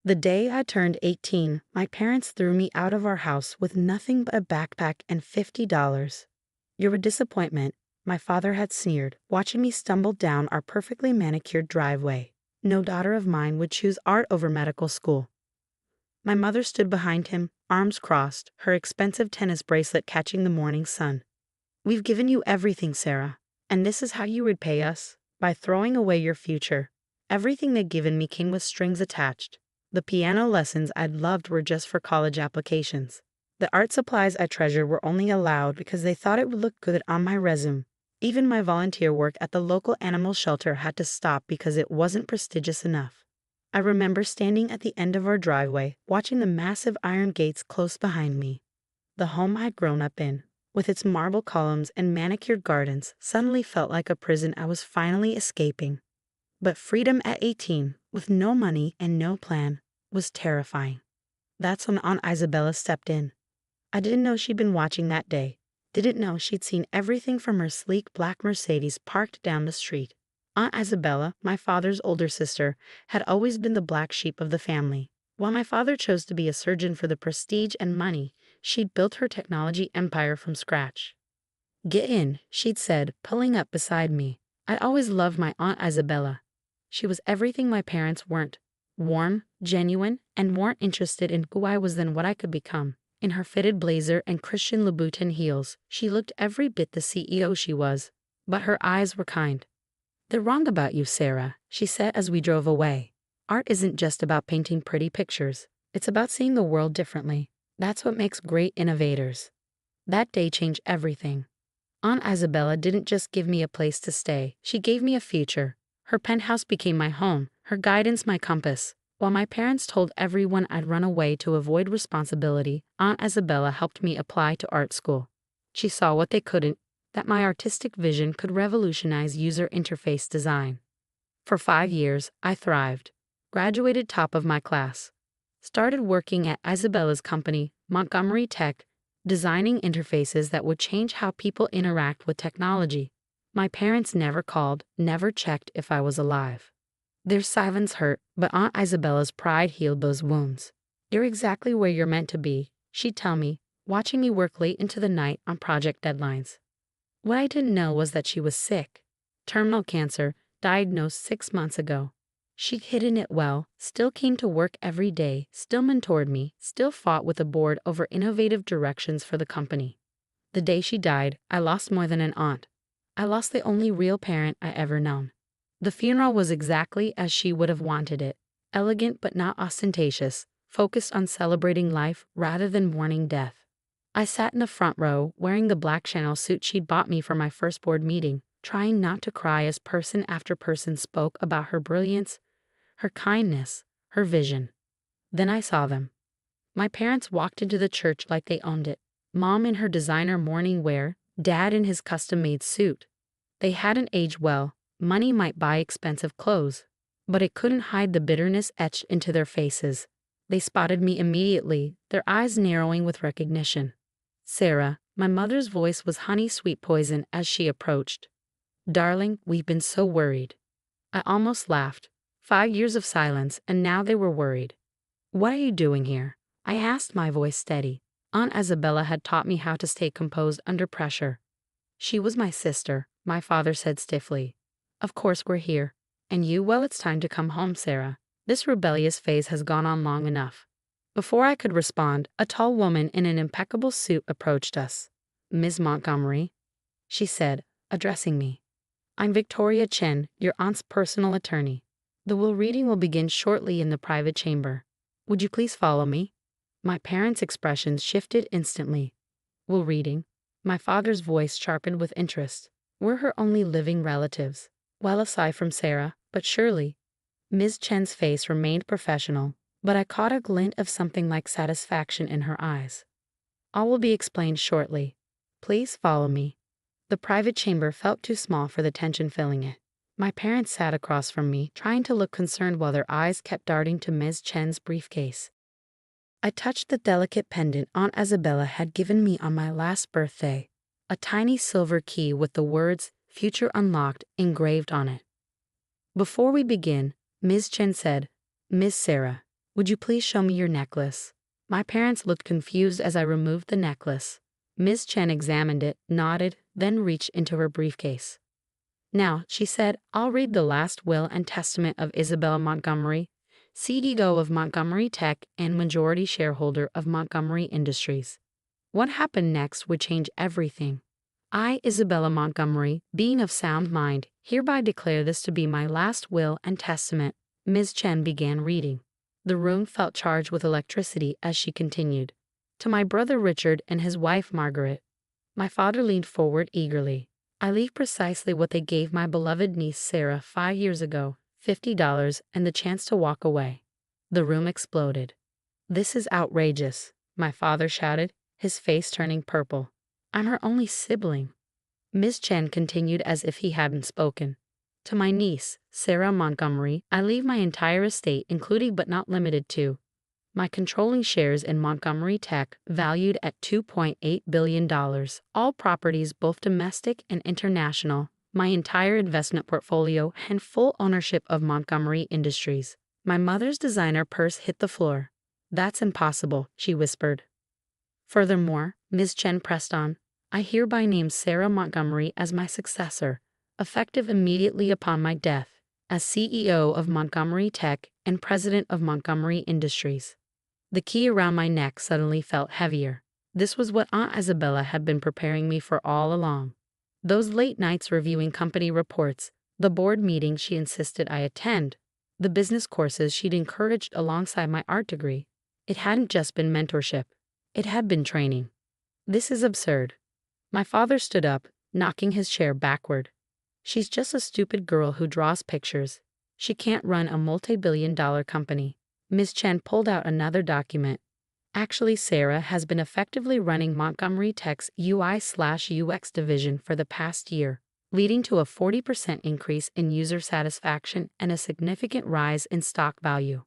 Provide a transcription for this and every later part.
The day I turned 18, my parents threw me out of our house with nothing but a backpack and $50. "You're a disappointment," my father had sneered, watching me stumble down our perfectly manicured driveway. No daughter of mine would choose art over medical school. My mother stood behind him, arms crossed, her expensive tennis bracelet catching the morning sun. "We've given you everything, Sarah, and this is how you repay us, by throwing away your future." Everything they'd given me came with strings attached. The piano lessons I'd loved were just for college applications. The art supplies I treasured were only allowed because they thought it would look good on my resume. Even my volunteer work at the local animal shelter had to stop because it wasn't prestigious enough. I remember standing at the end of our driveway, watching the massive iron gates close behind me. The home I'd grown up in, with its marble columns and manicured gardens, suddenly felt like a prison I was finally escaping. But freedom at 18, with no money and no plan, was terrifying. That's when Aunt Isabella stepped in. I didn't know she'd been watching that day. Didn't know she'd seen everything from her sleek black Mercedes parked down the street. Aunt Isabella, my father's older sister, had always been the black sheep of the family. While my father chose to be a surgeon for the prestige and money, she'd built her technology empire from scratch. "Get in," she'd said, pulling up beside me. I'd always loved my Aunt Isabella. She was everything my parents weren't: warm, genuine, and more interested in who I was than what I could become. In her fitted blazer and Christian Louboutin heels, she looked every bit the CEO she was, but her eyes were kind. "They're wrong about you, Sarah," she said as we drove away. "Art isn't just about painting pretty pictures. It's about seeing the world differently. That's what makes great innovators." That day changed everything. Aunt Isabella didn't just give me a place to stay, she gave me a future. Her penthouse became my home, her guidance my compass. While my parents told everyone I'd run away to avoid responsibility, Aunt Isabella helped me apply to art school. She saw what they couldn't, that my artistic vision could revolutionize user interface design. For 5 years, I thrived. Graduated top of my class. Started working at Isabella's company, Montgomery Tech, designing interfaces that would change how people interact with technology. My parents never called, never checked if I was alive. Their silence hurt, but Aunt Isabella's pride healed those wounds. "You're exactly where you're meant to be," she'd tell me, watching me work late into the night on project deadlines. What I didn't know was that she was sick. Terminal cancer, diagnosed 6 months ago. She'd hidden it well, still came to work every day, still mentored me, still fought with the board over innovative directions for the company. The day she died, I lost more than an aunt. I lost the only real parent I ever known. The funeral was exactly as she would have wanted it, elegant but not ostentatious, focused on celebrating life rather than mourning death. I sat in the front row, wearing the black Chanel suit she'd bought me for my first board meeting, trying not to cry as person after person spoke about her brilliance, her kindness, her vision. Then I saw them. My parents walked into the church like they owned it. Mom in her designer morning wear, Dad in his custom-made suit. They hadn't aged well. Money might buy expensive clothes, but it couldn't hide the bitterness etched into their faces. They spotted me immediately, their eyes narrowing with recognition. "Sarah," my mother's voice was honey-sweet poison as she approached. "Darling, we've been so worried." I almost laughed. 5 years of silence, and now they were worried. "What are you doing here?" I asked, my voice steady. Aunt Isabella had taught me how to stay composed under pressure. "She was my sister," my father said stiffly. "Of course we're here. And you, well, it's time to come home, Sarah. This rebellious phase has gone on long enough." Before I could respond, a tall woman in an impeccable suit approached us. "Ms. Montgomery," she said, addressing me. "I'm Victoria Chen, your aunt's personal attorney. The will reading will begin shortly in the private chamber. Would you please follow me?" My parents' expressions shifted instantly. "Will reading?" My father's voice sharpened with interest. "We're her only living relatives. Well, aside from Sarah, but surely." Ms. Chen's face remained professional, but I caught a glint of something like satisfaction in her eyes. "All will be explained shortly. Please follow me." The private chamber felt too small for the tension filling it. My parents sat across from me, trying to look concerned while their eyes kept darting to Ms. Chen's briefcase. I touched the delicate pendant Aunt Isabella had given me on my last birthday, a tiny silver key with the words "Future Unlocked" engraved on it. "Before we begin," Ms. Chen said, "Miss Sarah, Would you please show me your necklace? My parents looked confused as I removed the necklace. Ms. Chen examined it, nodded, then reached into her briefcase. Now, she said, I'll read the last will and testament of Isabella Montgomery, CEO of Montgomery Tech and majority shareholder of Montgomery Industries. What happened next would change everything. I, Isabella Montgomery, being of sound mind, hereby declare this to be my last will and testament. Ms. Chen began reading. The room felt charged with electricity as she continued. To my brother Richard and his wife Margaret. My father leaned forward eagerly. I leave precisely what they gave my beloved niece Sarah 5 years ago, $50, and the chance to walk away. The room exploded. This is outrageous, my father shouted, his face turning purple. I'm her only sibling. Ms. Chen continued as if he hadn't spoken. To my niece, Sarah Montgomery, I leave my entire estate, including but not limited to my controlling shares in Montgomery Tech, valued at $2.8 billion, all properties both domestic and international, my entire investment portfolio, and full ownership of Montgomery Industries. My mother's designer purse hit the floor. That's impossible, she whispered. Furthermore, Ms. Chen pressed on, I hereby name Sarah Montgomery as my successor, effective immediately upon my death, as CEO of Montgomery Tech and President of Montgomery Industries. The key around my neck suddenly felt heavier. This was what Aunt Isabella had been preparing me for all along. Those late nights reviewing company reports, the board meetings she insisted I attend, the business courses she'd encouraged alongside my art degree. It hadn't just been mentorship. It had been training. This is absurd. My father stood up, knocking his chair backward. She's just a stupid girl who draws pictures. She can't run a multi-billion-dollar company. Ms. Chen pulled out another document. Actually, Sarah has been effectively running Montgomery Tech's UI/UX division for the past year, leading to a 40% increase in user satisfaction and a significant rise in stock value.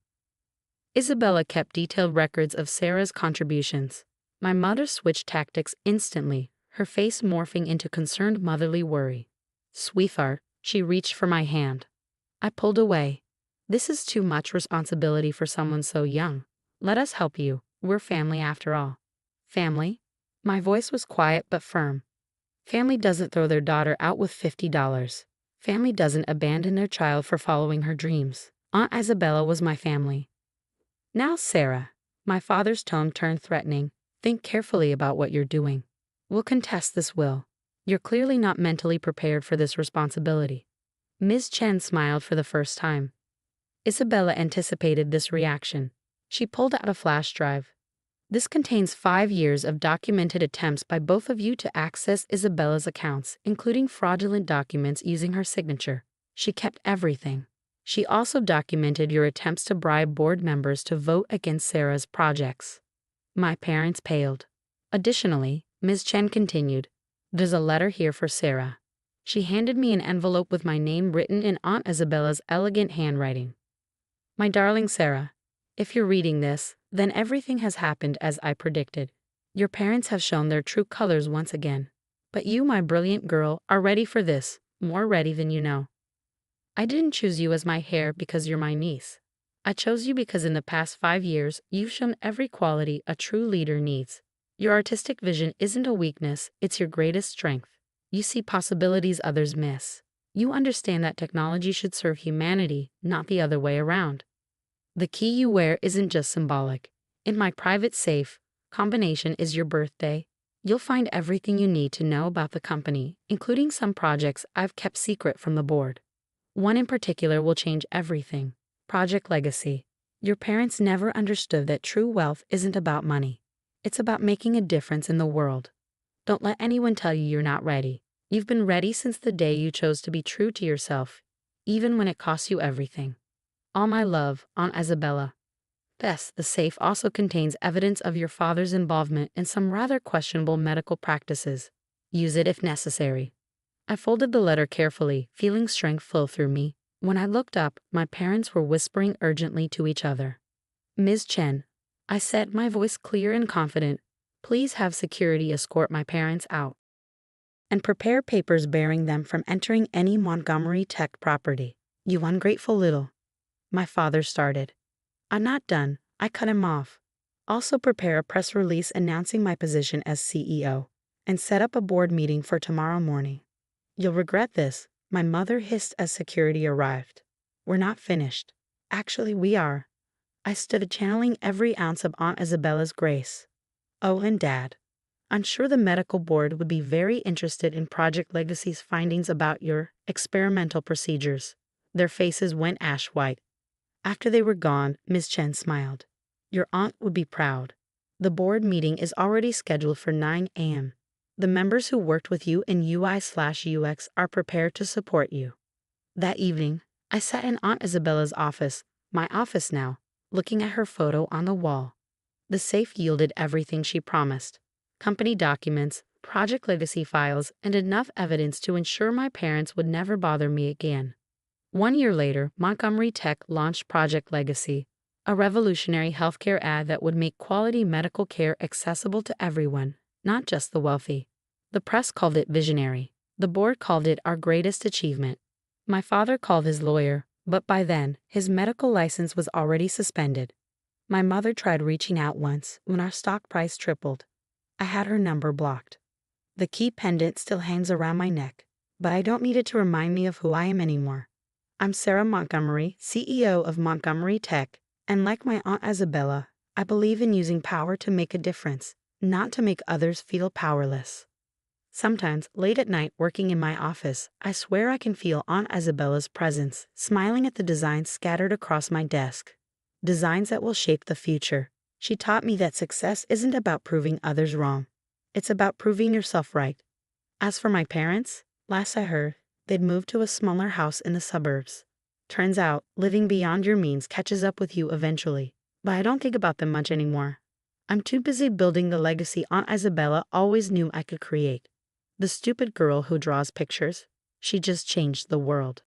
Isabella kept detailed records of Sarah's contributions. My mother switched tactics instantly, her face morphing into concerned motherly worry. Sweetheart, she reached for my hand. I pulled away. This is too much responsibility for someone so young. Let us help you. We're family after all. Family? My voice was quiet but firm. Family doesn't throw their daughter out with $50. Family doesn't abandon their child for following her dreams. Aunt Isabella was my family. Now, Sarah. My father's tone turned threatening. Think carefully about what you're doing. We'll contest this will. You're clearly not mentally prepared for this responsibility. Ms. Chen smiled for the first time. Isabella anticipated this reaction. She pulled out a flash drive. This contains 5 years of documented attempts by both of you to access Isabella's accounts, including fraudulent documents using her signature. She kept everything. She also documented your attempts to bribe board members to vote against Sarah's projects. My parents paled. Additionally, Ms. Chen continued, there's a letter here for Sarah. She handed me an envelope with my name written in Aunt Isabella's elegant handwriting. My darling Sarah, if you're reading this, then everything has happened as I predicted. Your parents have shown their true colors once again. But you, my brilliant girl, are ready for this, more ready than you know. I didn't choose you as my heir because you're my niece. I chose you because in the past 5 years, you've shown every quality a true leader needs. Your artistic vision isn't a weakness, it's your greatest strength. You see possibilities others miss. You understand that technology should serve humanity, not the other way around. The key you wear isn't just symbolic. In my private safe, combination is your birthday. You'll find everything you need to know about the company, including some projects I've kept secret from the board. One in particular will change everything. Project Legacy. Your parents never understood that true wealth isn't about money. It's about making a difference in the world. Don't let anyone tell you you're not ready. You've been ready since the day you chose to be true to yourself, even when it costs you everything. All my love, Aunt Isabella. P.S. The safe also contains evidence of your father's involvement in some rather questionable medical practices. Use it if necessary. I folded the letter carefully, feeling strength flow through me. When I looked up, my parents were whispering urgently to each other. Ms. Chen, I said, my voice clear and confident, please have security escort my parents out and prepare papers bearing them from entering any Montgomery Tech property. You ungrateful little. My father started. I'm not done. I cut him off. Also prepare a press release announcing my position as CEO, and set up a board meeting for tomorrow morning. You'll regret this, my mother hissed as security arrived. We're not finished. Actually, we are. I stood channeling every ounce of Aunt Isabella's grace. Oh, and Dad. I'm sure the medical board would be very interested in Project Legacy's findings about your experimental procedures. Their faces went ash white. After they were gone, Ms. Chen smiled. Your aunt would be proud. The board meeting is already scheduled for 9 a.m. The members who worked with you in UI/UX are prepared to support you. That evening, I sat in Aunt Isabella's office, my office now, looking at her photo on the wall. The safe yielded everything she promised. Company documents, Project Legacy files, and enough evidence to ensure my parents would never bother me again. 1 year later, Montgomery Tech launched Project Legacy, a revolutionary healthcare ad that would make quality medical care accessible to everyone, not just the wealthy. The press called it visionary. The board called it our greatest achievement. My father called his lawyer, but by then, his medical license was already suspended. My mother tried reaching out once when our stock price tripled. I had her number blocked. The key pendant still hangs around my neck, but I don't need it to remind me of who I am anymore. I'm Sarah Montgomery, CEO of Montgomery Tech, and like my Aunt Isabella, I believe in using power to make a difference, not to make others feel powerless. Sometimes, late at night working in my office, I swear I can feel Aunt Isabella's presence, smiling at the designs scattered across my desk. Designs that will shape the future. She taught me that success isn't about proving others wrong. It's about proving yourself right. As for my parents, last I heard, they'd moved to a smaller house in the suburbs. Turns out, living beyond your means catches up with you eventually, but I don't think about them much anymore. I'm too busy building the legacy Aunt Isabella always knew I could create. The stupid girl who draws pictures. She just changed the world.